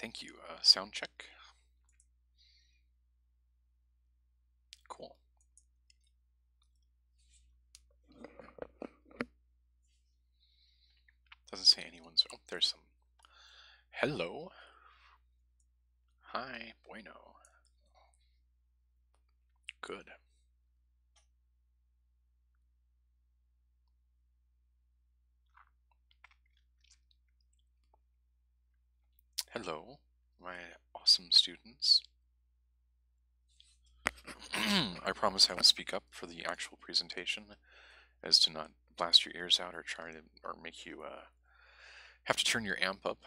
thank you. Sound check. Cool. Doesn't say anyone's. Oh, there's some. Hello. Hi. Bueno. Good. Hello, my awesome students. I promise I will speak up for the actual presentation, as to not blast your ears out or try to make you have to turn your amp up.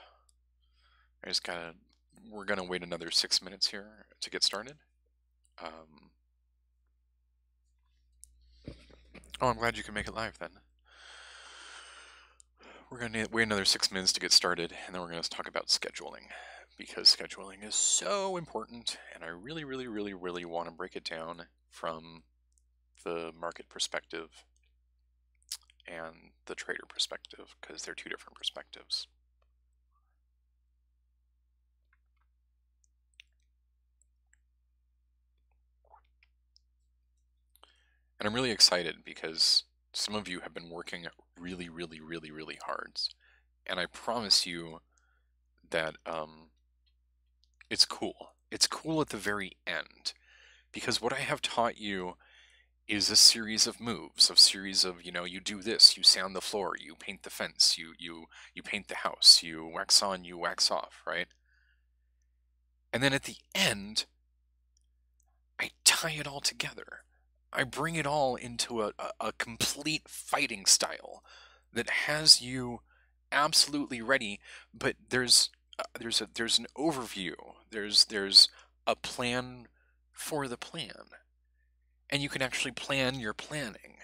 We're gonna wait another 6 minutes here to get started. Oh, I'm glad you can make it live then. We're gonna wait another 6 minutes to get started, and then we're gonna talk about scheduling, because scheduling is so important, and I really, really, really, really want to break it down from the market perspective and the trader perspective, because they're two different perspectives. And I'm really excited because some of you have been working really, really, really, really hard. And I promise you that it's cool. It's cool at the very end, because what I have taught you is a series of moves, you do this, you sand the floor, you paint the fence, you paint the house, you wax on, you wax off, right? And then at the end, I tie it all together. I bring it all into a complete fighting style that has you absolutely ready. But there's an overview. There's a plan for the plan, and you can actually plan your planning.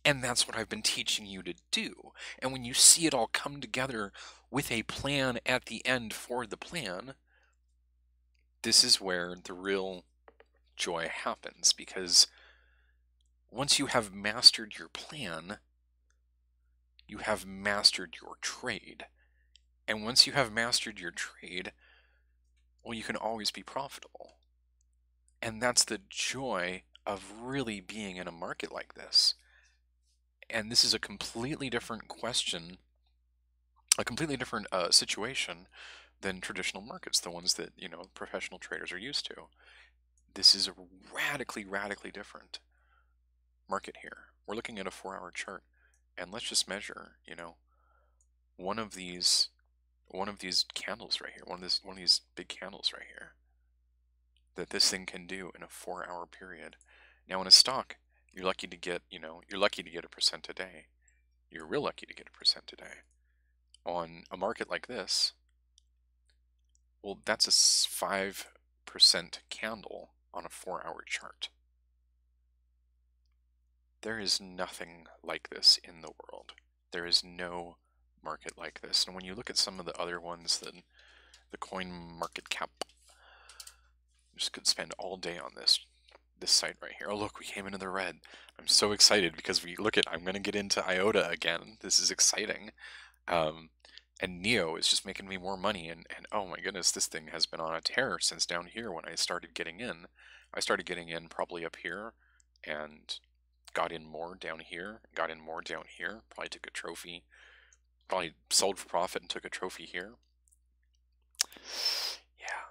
And that's what I've been teaching you to do. And when you see it all come together with a plan at the end for the plan, this is where the real joy happens, because once you have mastered your plan, you have mastered your trade. And once you have mastered your trade, well, you can always be profitable. And that's the joy of really being in a market like this. And this is a completely different question, a completely different situation than traditional markets, the ones that, professional traders are used to. This is a radically, radically different market here. We're looking at a 4-hour chart, and let's just measure, one of these candles right here, one of these big candles right here, that this thing can do in a 4-hour period. Now in a stock, you're lucky to get, a percent a day. You're real lucky to get a percent a day. On a market like this, well, that's a 5% candle on a 4-hour chart. There is nothing like this in the world. There is no market like this. And when you look at some of the other ones, the coin market cap, I just could spend all day on this site right here. Oh, look, we came into the red. I'm so excited because I'm going to get into IOTA again. This is exciting. And Neo is just making me more money. And oh my goodness, this thing has been on a tear since down here when I started getting in. I started getting in probably up here and got in more down here, probably took a trophy, probably sold for profit and took a trophy here. Yeah,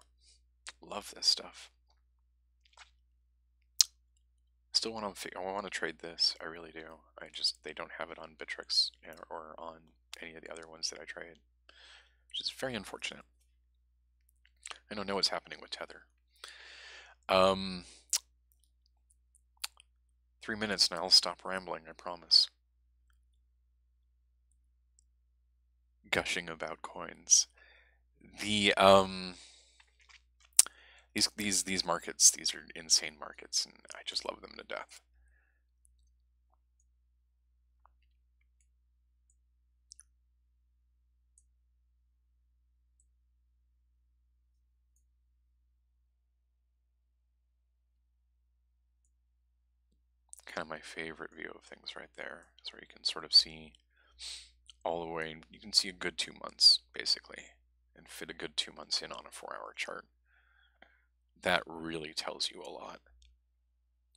love this stuff. Still want to trade this. I really do. They don't have it on Bittrex or on any of the other ones that I trade, which is very unfortunate. I don't know what's happening with Tether. 3 minutes and I'll stop rambling, I promise. Gushing about coins. The these markets, these are insane markets, and I just love them to death. Kind of my favorite view of things right there. Is where you can sort of see all the way, you can see a good 2 months, basically. and fit a good 2 months in on a 4-hour chart. That really tells you a lot.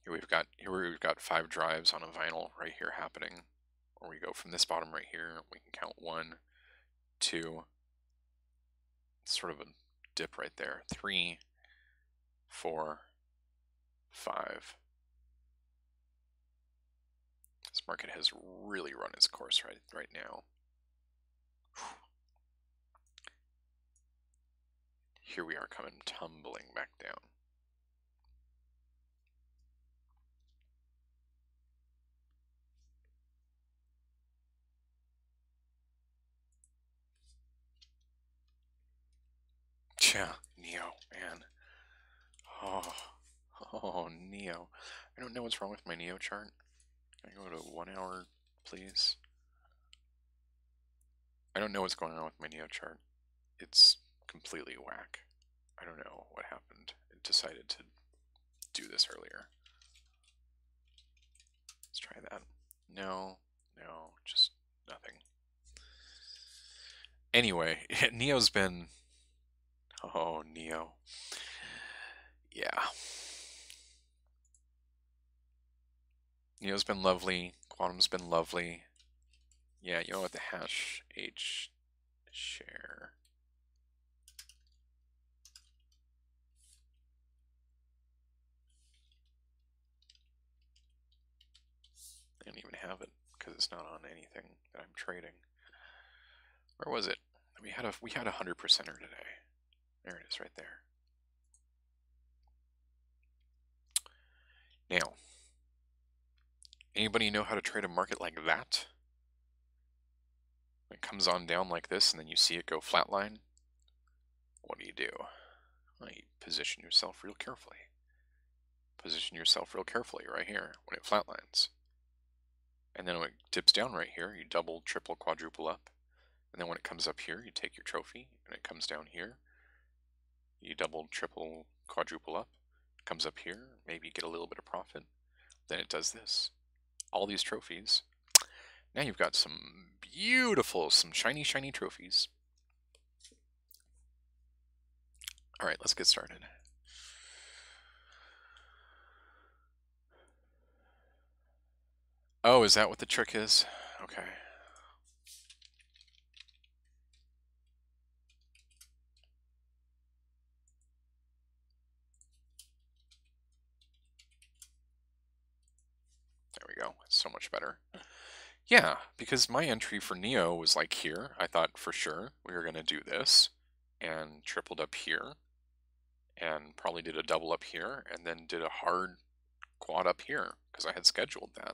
Here we've got 5 drives on a vinyl right here happening, or we go from this bottom right here, we can count 1, 2, sort of a dip right there, 3, 4, 5. This market has really run its course right now. Here we are coming tumbling back down. Yeah, Neo, man. Oh, Neo. I don't know what's wrong with my Neo chart. Can I go to 1 hour, please? I don't know what's going on with my Neo chart. It's completely whack. I don't know what happened. It decided to do this earlier. Let's try that. No, just nothing. Anyway, Neo's been... Oh, Neo. Yeah. Neo's been lovely. Quantum's been lovely. Yeah, you know what? The hash H share. I don't even have it because it's not on anything that I'm trading. Where was it? We had a 100%er today. There it is right there. Now, anybody know how to trade a market like that? It comes on down like this and then you see it go flatline. What do? Well, you position yourself real carefully. Position yourself real carefully right here when it flatlines. And then when it dips down right here, you double, triple, quadruple up. And then when it comes up here, you take your trophy, and it comes down here. You double, triple, quadruple up. It comes up here, maybe get a little bit of profit. Then it does this. All these trophies. Now you've got some beautiful, some shiny, shiny trophies. All right, let's get started. Oh, is that what the trick is? Okay. There we go. It's so much better. Yeah, because my entry for Neo was like here. I thought for sure we were going to do this and tripled up here and probably did a double up here and then did a hard quad up here because I had scheduled that.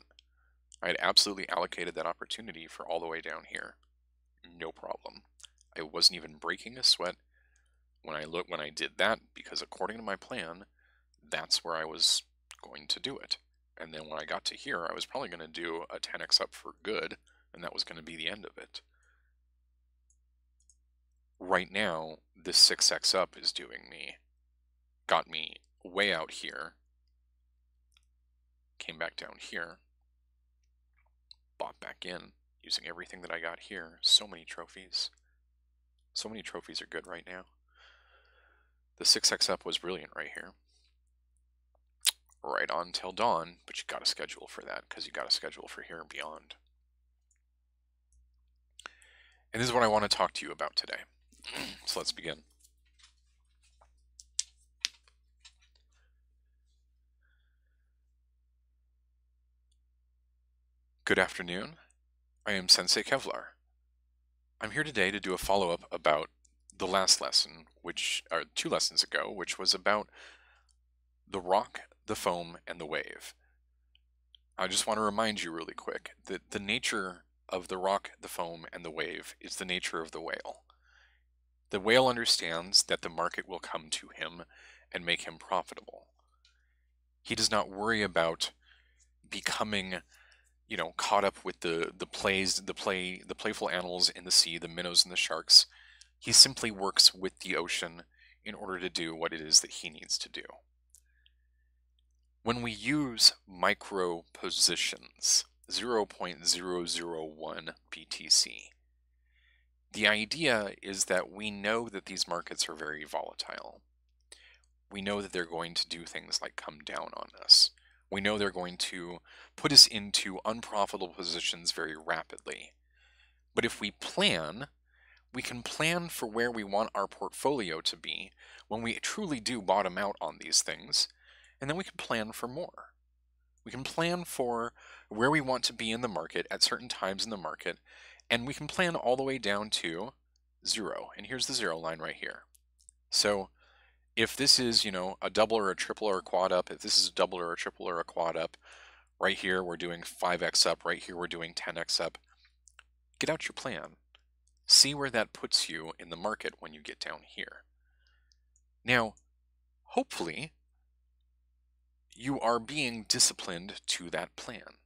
I had absolutely allocated that opportunity for all the way down here. No problem. I wasn't even breaking a sweat when I did that because according to my plan, that's where I was going to do it. And then when I got to here, I was probably going to do a 10x up for good, and that was going to be the end of it. Right now, this 6x up is got me way out here, came back down here, bought back in, using everything that I got here. So many trophies. So many trophies are good right now. The 6x up was brilliant right here. Right on till dawn, but you got to schedule for that because you got to schedule for here and beyond. And this is what I want to talk to you about today. So let's begin. Good afternoon. I am Sensei Kevlar. I'm here today to do a follow-up about the last lesson, which are 2 lessons ago, which was about the rock, the foam, and the wave. I just want to remind you really quick that the nature of the rock, the foam, and the wave is the nature of the whale. The whale understands that the market will come to him and make him profitable. He does not worry about becoming, caught up with the playful animals in the sea, the minnows and the sharks. He simply works with the ocean in order to do what it is that he needs to do. When we use micro positions, 0.001 BTC, The idea is that we know that these markets are very volatile. We know that they're going to do things like come down on us. We know they're going to put us into unprofitable positions very rapidly. But if we plan, we can plan for where we want our portfolio to be when we truly do bottom out on these things, and then we can plan for more. We can plan for where we want to be in the market at certain times in the market, and we can plan all the way down to 0. And here's the 0 line right here. So if this is, a double or a triple or a quad up, if this is a double or a triple or a quad up, right here we're doing 5x up, right here we're doing 10x up, get out your plan. See where that puts you in the market when you get down here. Now, hopefully, you are being disciplined to that plan.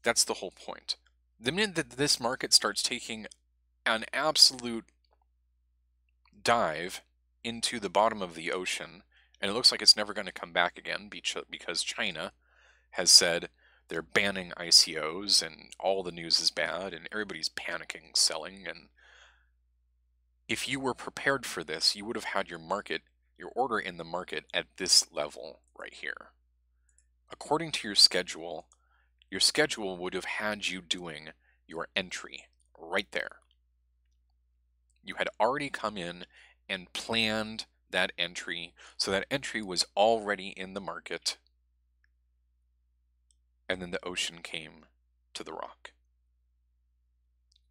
That's the whole point. The minute that this market starts taking an absolute dive into the bottom of the ocean, and it looks like it's never going to come back again because China has said they're banning ICOs and all the news is bad and everybody's panicking, selling. And if you were prepared for this, you would have had your order in the market at this level right here. According to your schedule would have had you doing your entry right there. You had already come in and planned that entry, so that entry was already in the market, and then the ocean came to the rock.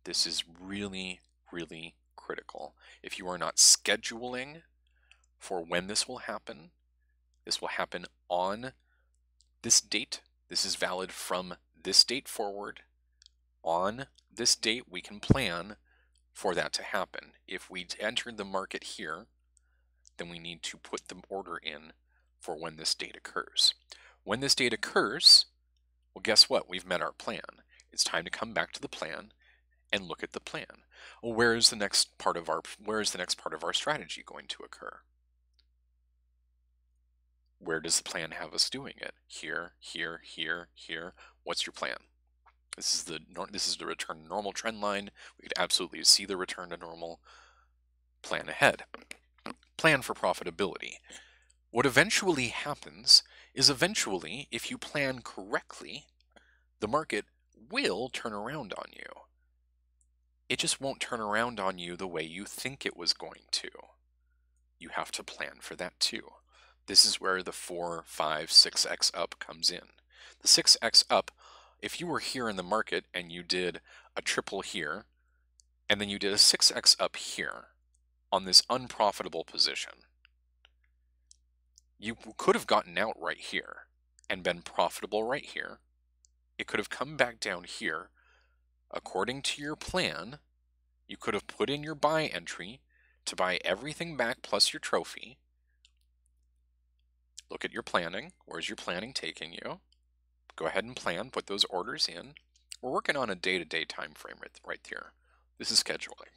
This is really, really critical. If you are not scheduling for when this will happen on this date. This is valid from this date forward. On this date, we can plan for that to happen. If we entered the market here, then we need to put the order in for when this date occurs. When this date occurs, well, guess what? We've met our plan. It's time to come back to the plan and look at the plan. Well, where is the next part of our strategy going to occur? Where does the plan have us doing it? Here, here, here, here. What's your plan? This is the return to normal trend line. We could absolutely see the return to normal. Plan ahead. Plan for profitability. What eventually happens is if you plan correctly, the market will turn around on you. It just won't turn around on you the way you think it was going to. You have to plan for that too. This is where the 4, 5, 6x up comes in. The 6x up, if you were here in the market and you did a triple here, and then you did a 6x up here on this unprofitable position, you could have gotten out right here and been profitable right here. It could have come back down here. According to your plan, you could have put in your buy entry to buy everything back plus your trophy. Look at your planning. Where's your planning taking you? Go ahead and plan, put those orders in. We're working on a day-to-day time frame right here. This is scheduling.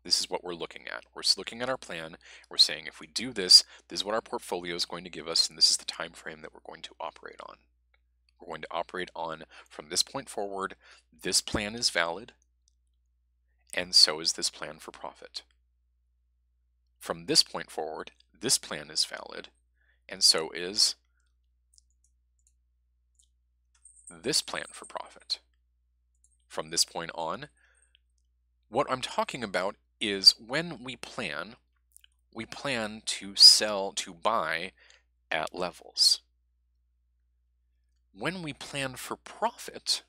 This is what we're looking at. We're looking at our plan. We're saying if we do this, this is what our portfolio is going to give us, and this is the time frame that we're going to operate on. We're going to operate on from this point forward. This plan is valid, and so is this plan for profit. From this point forward, this plan is valid, and so is this plan for profit. From this point on, what I'm talking about is when we plan to sell, to buy at levels. When we plan for profit,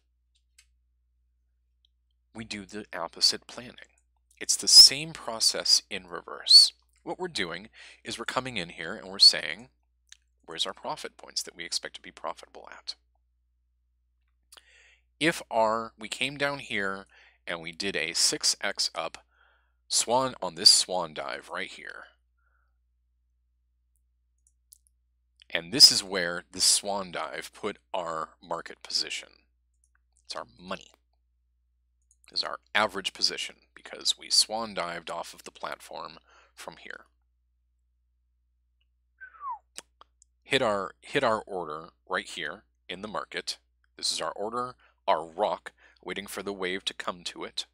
we do the opposite planning. It's the same process in reverse. What we're doing is we're coming in here and we're saying, where's our profit points that we expect to be profitable at? If we came down here and we did a 6x up Swan on this Swan dive right here, and this is where the Swan dive put our market position. It's our money. This is our average position because we Swan dived off of the platform from here. Hit our order right here in the market. This is our order, our rock, waiting for the wave to come to it.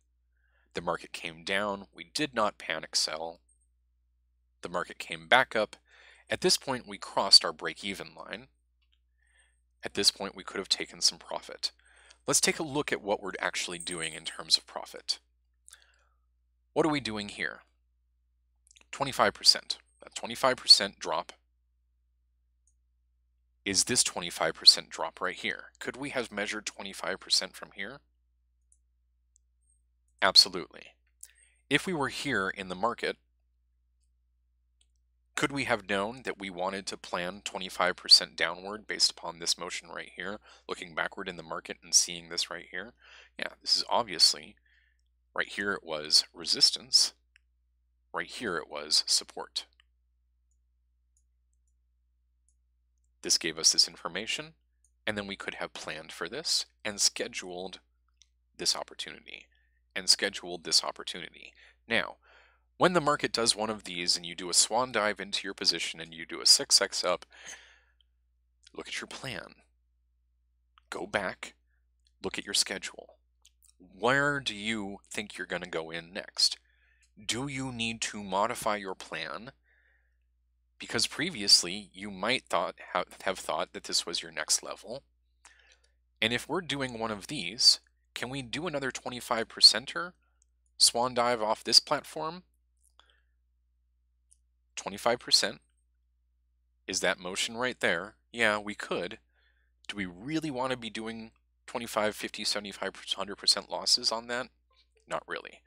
The market came down. We did not panic sell. The market came back up. At this point, we crossed our break-even line. At this point, we could have taken some profit. Let's take a look at what we're actually doing in terms of profit. What are we doing here? 25%. That 25% drop is this 25% drop right here. Could we have measured 25% from here? Absolutely. If we were here in the market, could we have known that we wanted to plan 25% downward based upon this motion right here, looking backward in the market and seeing this right here? Yeah, this is obviously, right here it was resistance, right here it was support. This gave us this information, and then we could have planned for this and scheduled this opportunity, and scheduled this opportunity. Now, when the market does one of these and you do a swan dive into your position and you do a 6x up, look at your plan. Go back, look at your schedule. Where do you think you're going to go in next? Do you need to modify your plan? Because previously you might have thought that this was your next level. And if we're doing one of these, can we do another 25%er swan dive off this platform? 25%. Is that motion right there? Yeah, we could. Do we really want to be doing 25, 50, 75, 100% losses on that? Not really.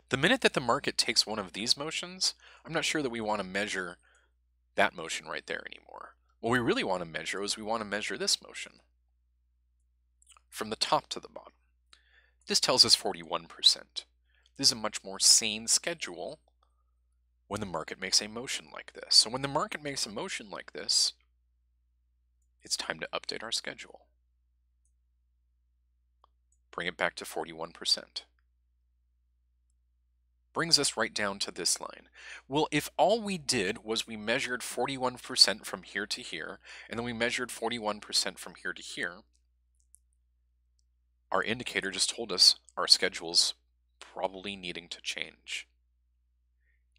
The minute that the market takes one of these motions, I'm not sure that we want to measure that motion right there anymore. What we really want to measure is we want to measure this motion from the top to the bottom. This tells us 41%. This is a much more sane schedule when the market makes a motion like this. So when the market makes a motion like this, it's time to update our schedule. Bring it back to 41%. Brings us right down to this line. Well, if all we did was we measured 41% from here to here, and then we measured 41% from here to here, our indicator just told us our schedule's probably needing to change.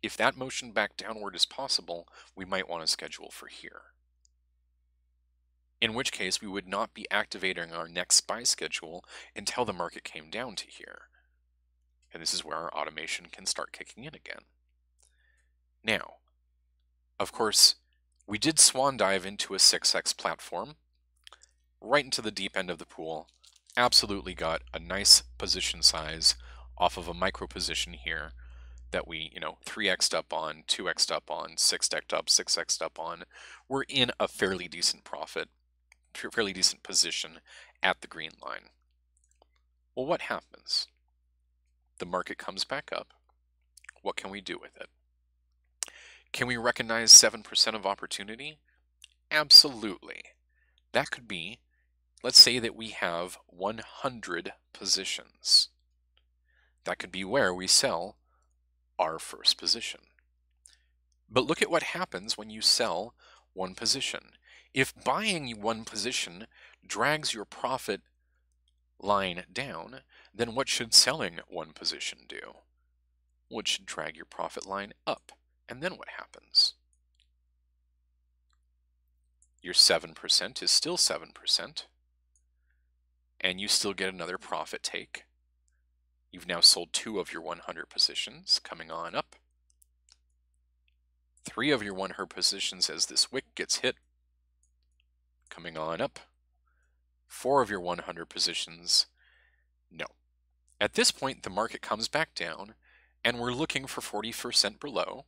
If that motion back downward is possible, we might want to schedule for here. In which case, we would not be activating our next buy schedule until the market came down to here. And this is where our automation can start kicking in again. Now, of course, we did swan dive into a 6x platform, right into the deep end of the pool. Absolutely got a nice position size off of a micro position here that we, 3x'd up on, 2x'd up on, 6x'd up, 6x'd up on. We're in a fairly decent profit, fairly decent position at the green line. Well, what happens? The market comes back up. What can we do with it? Can we recognize 7% of opportunity? Absolutely. That could be, let's say that we have 100 positions. That could be where we sell our first position. But look at what happens when you sell one position. If buying one position drags your profit line down, then what should selling one position do? Well, it should drag your profit line up. And then what happens? Your 7% is still 7%, and you still get another profit take. You've now sold 2 of your 100 positions, coming on up. 3 of your 100 positions as this wick gets hit, coming on up. 4 of your 100 positions, no. At this point, the market comes back down, and we're looking for 40% below.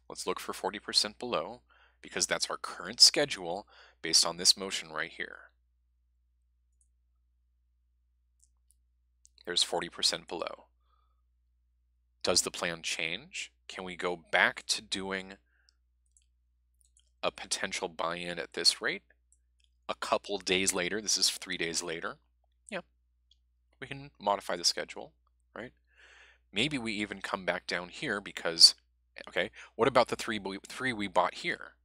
Let's look for 40% below, because that's our current schedule based on this motion right here. There's 40% below. Does the plan change? Can we go back to doing a potential buy-in at this rate? A couple days later, this is 3 days later. Yeah, we can modify the schedule, right? Maybe we even come back down here because, okay, what about the three we bought here,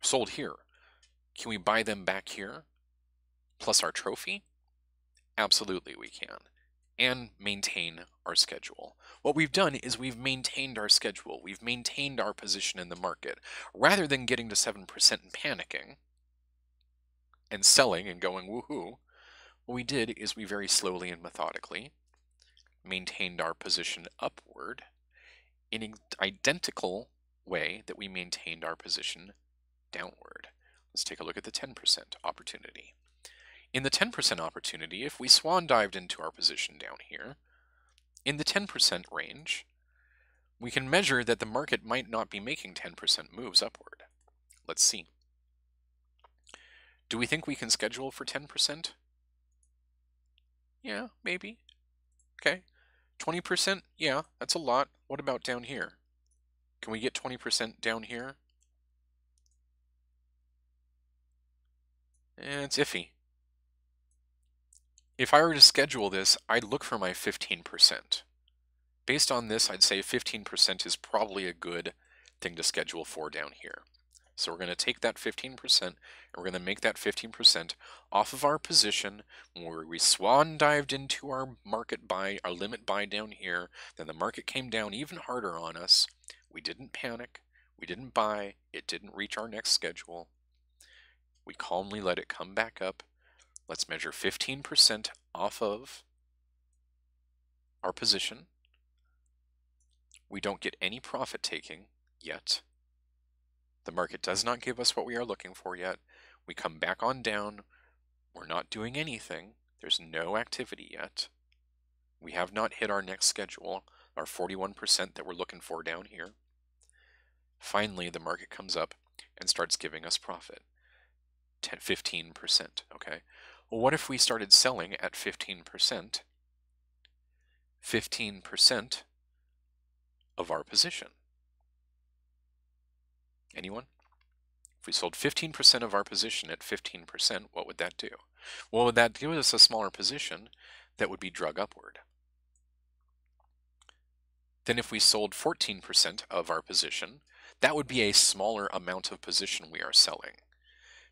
sold here? Can we buy them back here plus our trophy? Absolutely we can. and maintain our schedule. What we've done is we've maintained our schedule. We've maintained our position in the market. Rather than getting to 7% and panicking and selling and going woohoo, what we did is we very slowly and methodically maintained our position upward in an identical way that we maintained our position downward. Let's take a look at the 10% opportunity. In the 10% opportunity, if we swan dived into our position down here, in the 10% range, we can measure that the market might not be making 10% moves upward. Let's see. Do we think we can schedule for 10%? Yeah, maybe. Okay. 20%? Yeah, that's a lot. What about down here? Can we get 20% down here? It's iffy. If I were to schedule this, I'd look for my 15%. Based on this, I'd say 15% is probably a good thing to schedule for down here. So we're going to take that 15% and we're going to make that 15% off of our position where we swan dived into our market buy, our limit buy down here. Then the market came down even harder on us. We didn't panic. We didn't buy. It didn't reach our next schedule. We calmly let it come back up. Let's measure 15% off of our position. We don't get any profit taking yet. The market does not give us what we are looking for yet. We come back on down. We're not doing anything. There's no activity yet. We have not hit our next schedule, our 41% that we're looking for down here. Finally, the market comes up and starts giving us profit. 15%, okay? Well, what if we started selling at 15%? 15% of our position. Anyone? If we sold 15% of our position at 15%, what would that do? Well, would that give us a smaller position that would be drug upward? Then if we sold 14% of our position, that would be a smaller amount of position we are selling.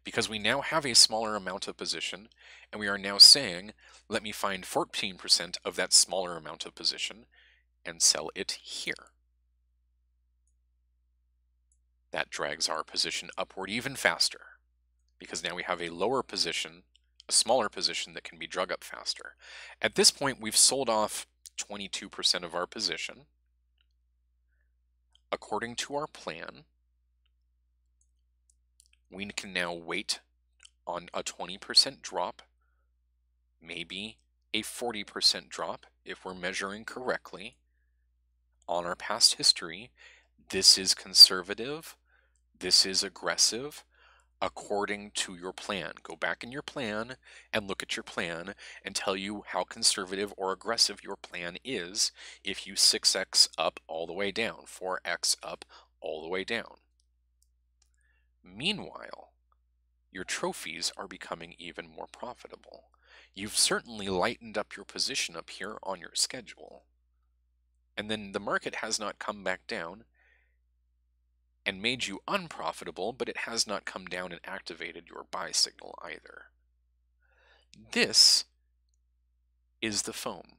Because we now have a smaller amount of position, and we are now saying, let me find 14% of that smaller amount of position and sell it here. That drags our position upward even faster, because now we have a lower position, a smaller position that can be drug up faster. At this point, we've sold off 22% of our position. According to our plan, we can now wait on a 20% drop, maybe a 40% drop if we're measuring correctly on our past history. This is conservative. This is aggressive according to your plan. Go back in your plan and look at your plan and tell you how conservative or aggressive your plan is if you 6x up all the way down, 4x up all the way down. Meanwhile, your trophies are becoming even more profitable. You've certainly lightened up your position up here on your schedule. And then the market has not come back down and made you unprofitable, but it has not come down and activated your buy signal either. This is the foam.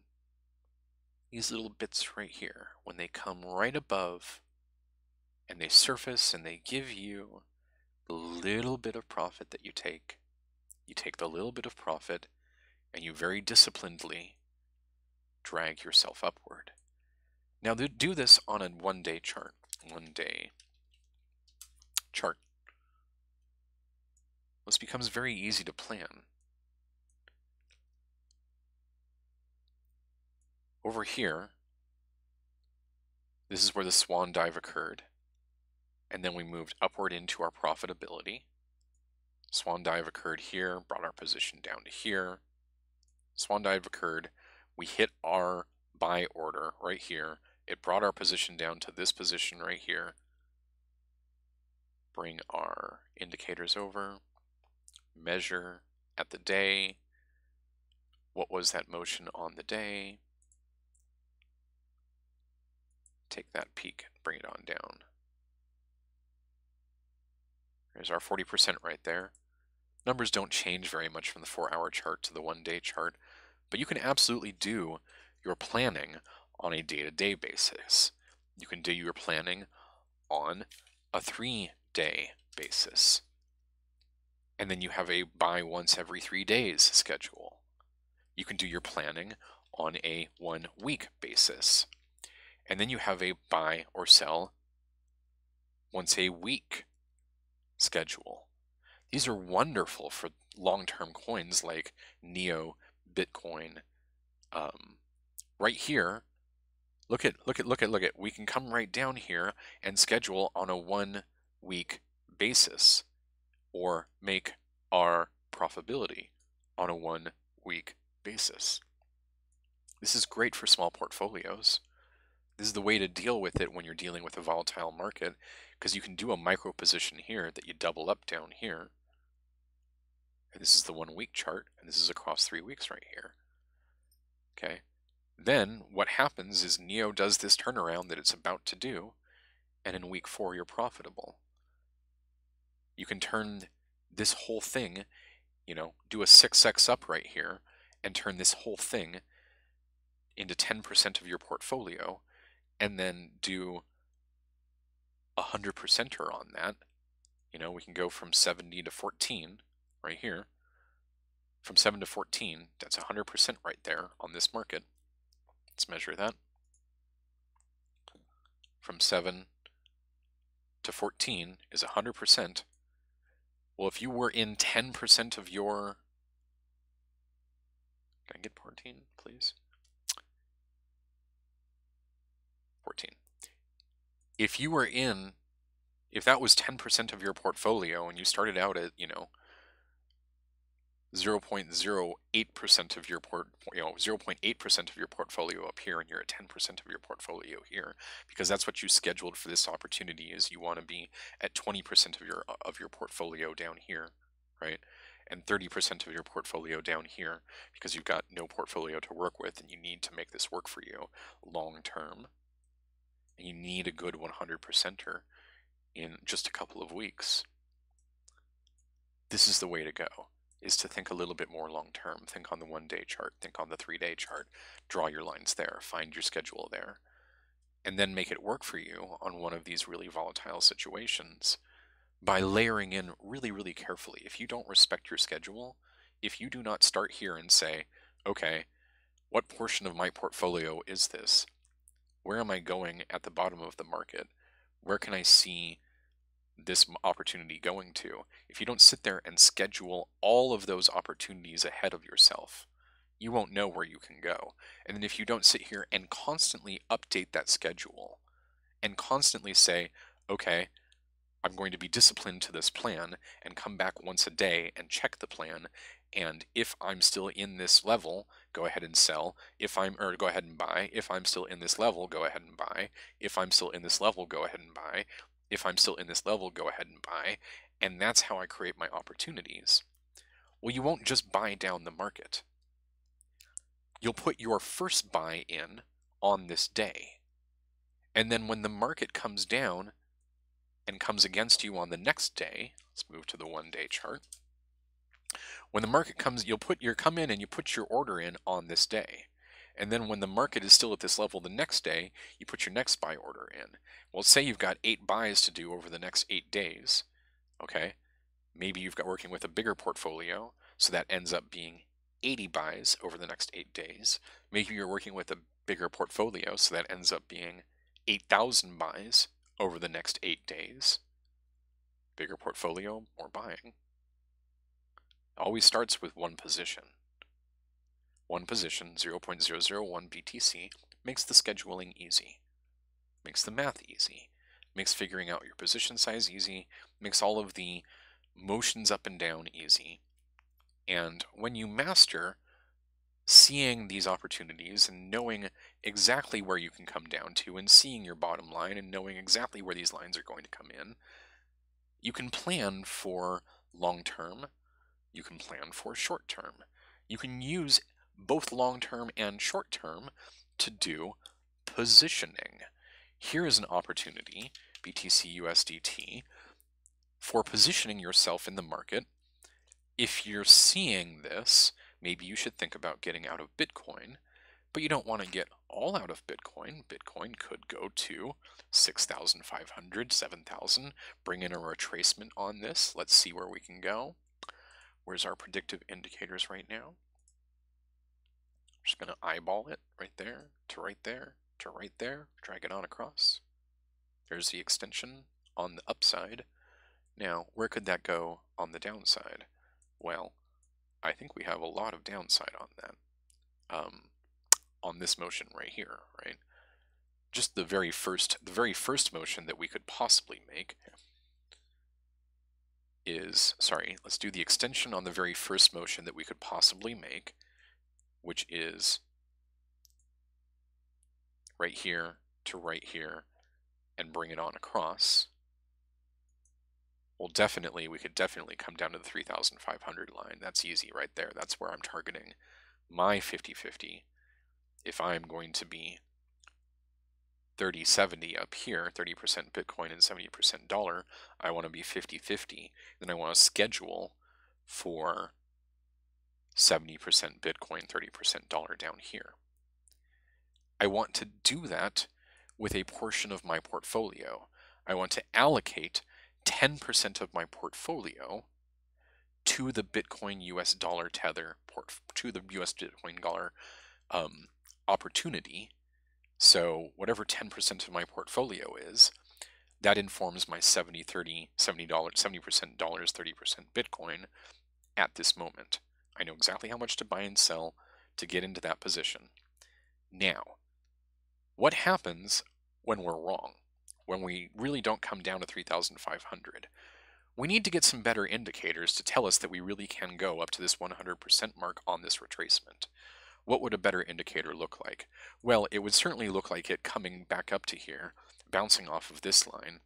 These little bits right here, when they come right above and they surface and they give you the little bit of profit that you take the little bit of profit and you very disciplinedly drag yourself upward. Now do this on a one-day chart. One-day chart. This becomes very easy to plan. Over here, this is where the swan dive occurred, and then we moved upward into our profitability. Swan dive occurred here, brought our position down to here. Swan dive occurred, we hit our buy order right here. It brought our position down to this position right here. Bring our indicators over, measure at the day. What was that motion on the day? Take that peak and bring it on down. There's our 40% right there. Numbers don't change very much from the 4-hour chart to the one-day chart, But you can absolutely do your planning on a day-to-day basis. You can do your planning on a 3-day basis. And then you have a buy once every 3 days schedule. You can do your planning on a 1-week basis. And then you have a buy or sell once a week schedule. These are wonderful for long-term coins like Neo, Bitcoin. Right here, look at. We can come right down here and schedule on a 1-week basis, or make our profitability on a 1-week basis. This is great for small portfolios. This is the way to deal with it when you're dealing with a volatile market, because you can do a micro position here that you double up down here. And this is the 1-week chart, and this is across 3 weeks right here. Okay. Then what happens is Neo does this turnaround that it's about to do, and in week 4 you're profitable. You can turn this whole thing, do a 6x up right here, and turn this whole thing into 10% of your portfolio, and then do 100%er on that. We can go from 70 to 14 right here. From 7 to 14, that's 100% right there on this market. Let's measure that. From 7 to 14 is 100%. Well, if you were in 10% of your... Can I get 14, please? 14. If that was 10% of your portfolio and you started out at, 0.08% of your 0.8% of your portfolio up here, and you're at 10% of your portfolio here, because that's what you scheduled for this opportunity, is you want to be at 20% of your portfolio down here, right? And 30% of your portfolio down here, because you've got no portfolio to work with and you need to make this work for you long term. And you need a good 100%er in just a couple of weeks. This is the way to go, is to think a little bit more long term. Think on the 1-day chart, think on the 3-day chart, draw your lines there, find your schedule there, and then make it work for you on one of these really volatile situations by layering in really, really carefully. If you don't respect your schedule, if you do not start here and say, okay, what portion of my portfolio is this? Where am I going at the bottom of the market? Where can I see this opportunity going to? If you don't sit there and schedule all of those opportunities ahead of yourself, you won't know where you can go. And then if you don't sit here and constantly update that schedule and constantly say, okay, I'm going to be disciplined to this plan and come back once a day and check the plan, and if I'm still in this level, go ahead and sell. Or go ahead and buy. If I'm still in this level, go ahead and buy. If I'm still in this level, go ahead and buy. If I'm still in this level, go ahead and buy. And that's how I create my opportunities. Well, you won't just buy down the market. You'll put your first buy in on this day. And then when the market comes down and comes against you on the next day, let's move to the 1-day chart. When the market comes, you come in and you put your order in on this day. And then when the market is still at this level the next day, you put your next buy order in. Well, say you've got 8 buys to do over the next 8 days. Okay, maybe you've got working with a bigger portfolio, so that ends up being 80 buys over the next 8 days. Maybe you're working with a bigger portfolio, so that ends up being 8,000 buys over the next 8 days. Bigger portfolio, more buying. Always starts with one position. One position, 0.001 BTC, makes the scheduling easy, makes the math easy, makes figuring out your position size easy, makes all of the motions up and down easy. And when you master seeing these opportunities and knowing exactly where you can come down to, and seeing your bottom line and knowing exactly where these lines are going to come in, you can plan for long term. You can plan for short term. You can use both long term and short term to do positioning. Here is an opportunity, BTCUSDT, for positioning yourself in the market. If you're seeing this, maybe you should think about getting out of Bitcoin, but you don't want to get all out of Bitcoin. Bitcoin could go to 6,500, 7,000. Bring in a retracement on this. Let's see where we can go. Where's our predictive indicators right now? Just going to eyeball it right there to right there to right there. Drag it on across. There's the extension on the upside. Now, where could that go on the downside? Well, I think we have a lot of downside on that. On this motion right here, right? Just the very first motion that we could possibly make is, sorry, let's do the extension on the very first motion that we could possibly make, which is right here to right here, and bring it on across. Well, definitely, we could definitely come down to the 3,500 line. That's easy right there. That's where I'm targeting my 50-50. If I'm going to be 30-70 up here, 30% Bitcoin and 70% dollar, I want to be 50-50. Then I want to schedule for 70% Bitcoin, 30% dollar down here. I want to do that with a portion of my portfolio. I want to allocate 10% of my portfolio to the Bitcoin US dollar tether, to the US Bitcoin dollar opportunity. So whatever 10% of my portfolio is, that informs my 70% dollars, 30% Bitcoin at this moment. I know exactly how much to buy and sell to get into that position. Now, what happens when we're wrong? When we really don't come down to 3,500? We need to get some better indicators to tell us that we really can go up to this 100% mark on this retracement. What would a better indicator look like? Well, it would certainly look like it coming back up to here, bouncing off of this line,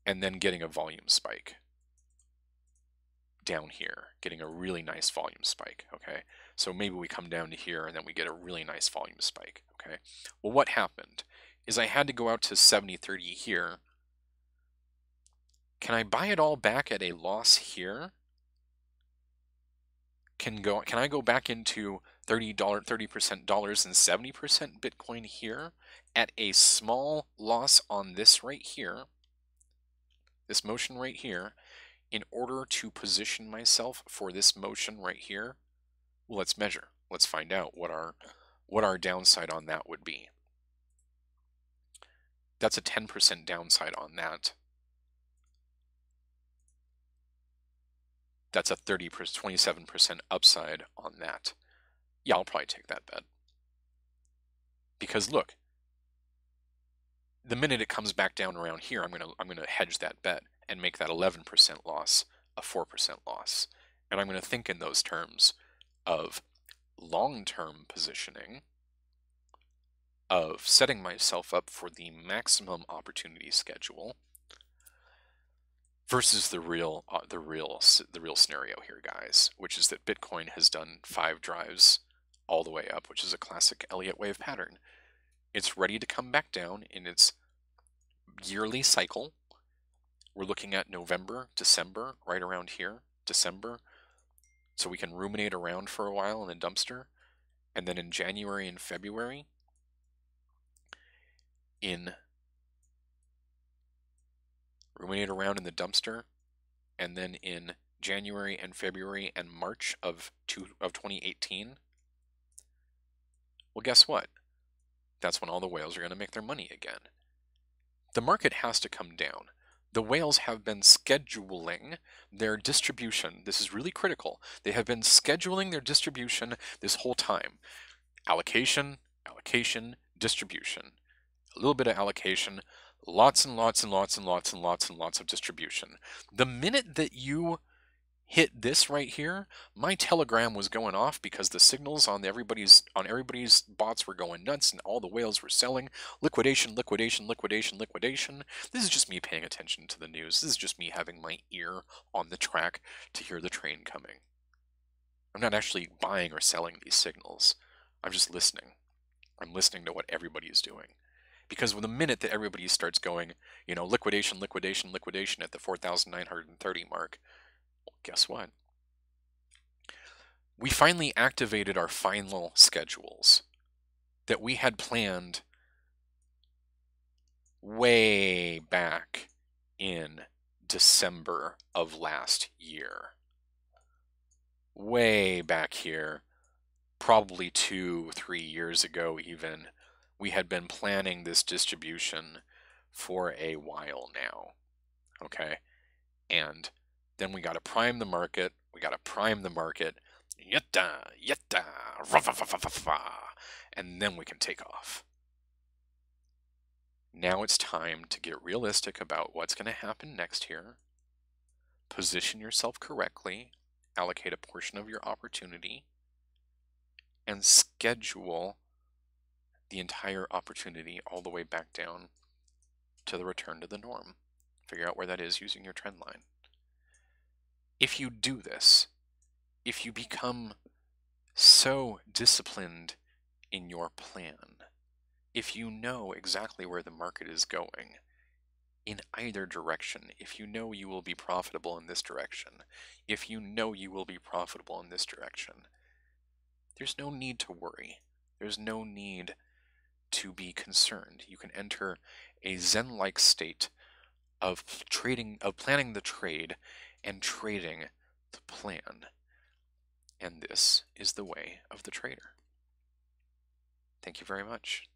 and then getting a volume spike down here, getting a really nice volume spike, okay? So maybe we come down to here and then we get a really nice volume spike, okay? Well, what happened is I had to go out to 70.30 here. Can I buy it all back at a loss here? Can I go back into $30% dollars and 70% Bitcoin here at a small loss on this right here, this motion right here, in order to position myself for this motion right here? Well, let's measure. Let's find out what our downside on that would be. That's a 10% downside on that. That's a 27% upside on that. Yeah, I'll probably take that bet. Because look, the minute it comes back down around here, I'm gonna hedge that bet and make that 11% loss a 4% loss. And I'm gonna think in those terms of long-term positioning, of setting myself up for the maximum opportunity schedule, versus the real scenario here, guys, which is that Bitcoin has done 5 drives all the way up, which is a classic Elliott wave pattern. It's ready to come back down in its yearly cycle. We're looking at November, December, right around here, December, so we can ruminate around for a while in the dumpster, and then in January and February, ruminate around in the dumpster, and then in January and February and March of 2018, well, guess what? That's when all the whales are going to make their money again. The market has to come down. The whales have been scheduling their distribution. This is really critical. They have been scheduling their distribution this whole time. Allocation, allocation, distribution. A little bit of allocation, lots and lots and lots and lots and lots and lots of distribution. The minute that you hit this right here, my telegram was going off because the signals on everybody's bots were going nuts and all the whales were selling. Liquidation, liquidation, liquidation, liquidation. This is just me paying attention to the news. This is just me having my ear on the track to hear the train coming. I'm not actually buying or selling these signals. I'm just listening. I'm listening to what everybody is doing. Because the minute that everybody starts going, liquidation, liquidation, liquidation at the 4,930 mark, well, guess what? we finally activated our final schedules that we had planned way back in December of last year. Way back here, probably 2-3 years ago even, we had been planning this distribution for a while now, okay? And then we got to prime the market, yatta, yatta, and then we can take off. Now it's time to get realistic about what's going to happen next year, position yourself correctly, allocate a portion of your opportunity, and schedule the entire opportunity all the way back down to the return to the norm. Figure out where that is using your trend line. If you do this, if you become so disciplined in your plan, if you know exactly where the market is going in either direction, if you know you will be profitable in this direction, if you know you will be profitable in this direction, there's no need to worry. There's no need to be concerned. You can enter a Zen-like state of trading, of planning the trade and trading the plan. And this is the way of the trader. Thank you very much.